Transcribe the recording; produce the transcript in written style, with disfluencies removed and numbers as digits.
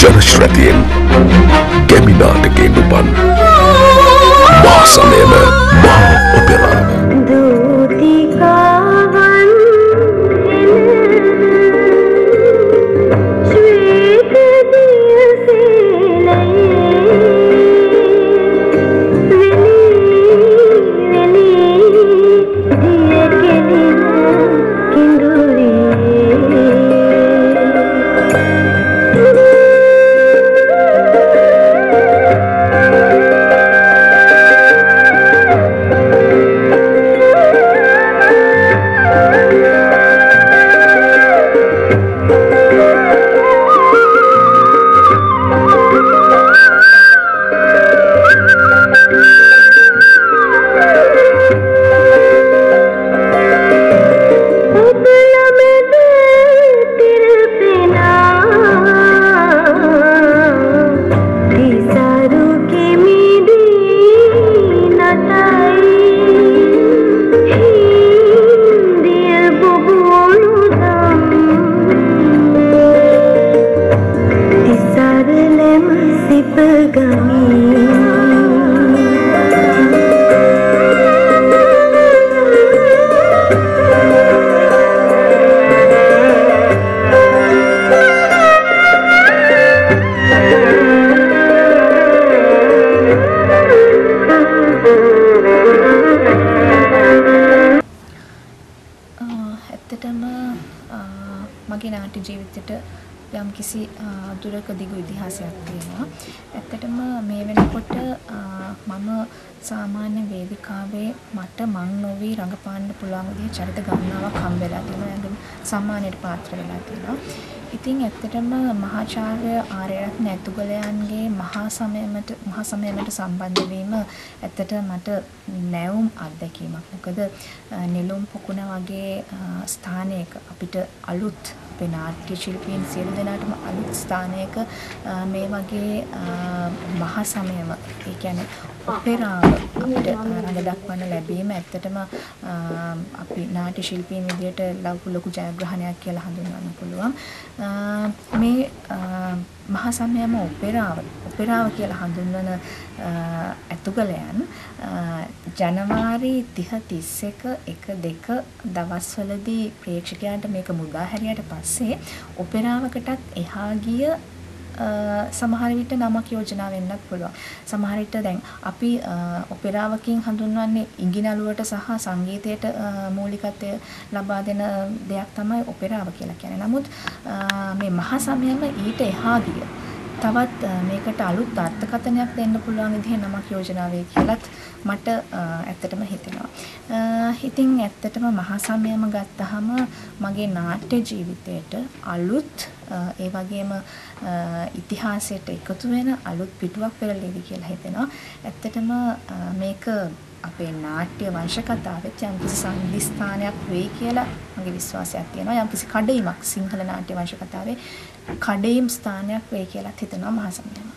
ජනශ්‍රැතියෙන් ගැමිනාටකයෙන් උපන් මහා සමයම මහා ඔපෙරාව මගේ නාට්‍ය ජීවිතයට යම් කිසි දුරක දිගු ඉතිහාසයක් තියෙනවා. ඇත්තටම මේ වෙනකොට මම සාමාන්‍ය වේදිකාවේ මට මං නොවි රඟපාන්න පුළුවන් විදිහේ චරිත ගණනාවක් හම්බෙලා තියෙනවා. යම් සම්මානයට පාත්‍ර වෙලා තියෙනවා. ඉතින් ඇත්තටම මහාචාර්ය ආර්යරත්න ඇතුගලයන්ගේ මහා සමයමට සම්බන්ධ වීම ඇත්තට මට නැවුම් අත්දැකීමක්. මොකද නිලුම් පොකුණ වගේ ස්ථානයක අපිට අලුත් අපේ නාට්‍ය ශිල්පීන් සියලු දෙනාටම අලුත් ස්ථානයක මේ වගේ මහා සමයම ඒ කියන්නේ ඔපෙරාව අපිට රඟ දක්වන්න ලැබීම ඇත්තටම අපි නාට්‍ය ශිල්පීන් විදියට ලොකු ජයග්‍රහණයක් කියලා හඳුන්වන්න පුළුවන්. මේ මහා සමයම ඔපෙරාව කියලා හඳුන්වන ඇතුගලයන් ජනවාරි 30 31 1 2 දවස්වලදී ප්‍රේක්ෂකයන්ට මේක මුදා හැරියට පස්සේ ඔපෙරාවකටත් එහා ගිය සමහර විට නමක් යෝජනා වෙන්නත් පුළුවන්. සමහර විට දැන් අපි ඔපෙරාවකින් හඳුන්වන්නේ ඉඟිනලුවට සහ සංගීතයට මූලිකත්වය ලබා දෙන දෙයක් තමයි ඔපෙරාව කියලා කියන්නේ. නමුත් මේ මහා සමයම ඊට එහා ගිය තවත් මේකට අලුත් අර්ථකථනයක් දෙන්න පුළුවන් විදිහේ නමක් යෝජනා වෙයි කියලාත් මට ඇත්තටම හිතෙනවා. ඉතින් ඇත්තටම මහා සමයම ගත්තාම මගේ නාට්‍ය ජීවිතයට අලුත් ඒ වගේම ඉතිහාසයට එකතු වෙන අලුත් පිටුවක් පෙරලෙවි කියලා හිතෙනවා. ඇත්තටම මේක අපේ නාට්‍ය වංශ කතාවෙත් යම්කිසි සංදිස්ථානයක් වෙයි කියලා මගේ විශ්වාසයක් තියෙනවා. යම්කිසි කඩයිමක් සිංහල නාට්‍ය වංශ කතාවේ කඩයිම් ස්ථානයක් වෙයි කියලා හිතෙනවා මහා සමයම.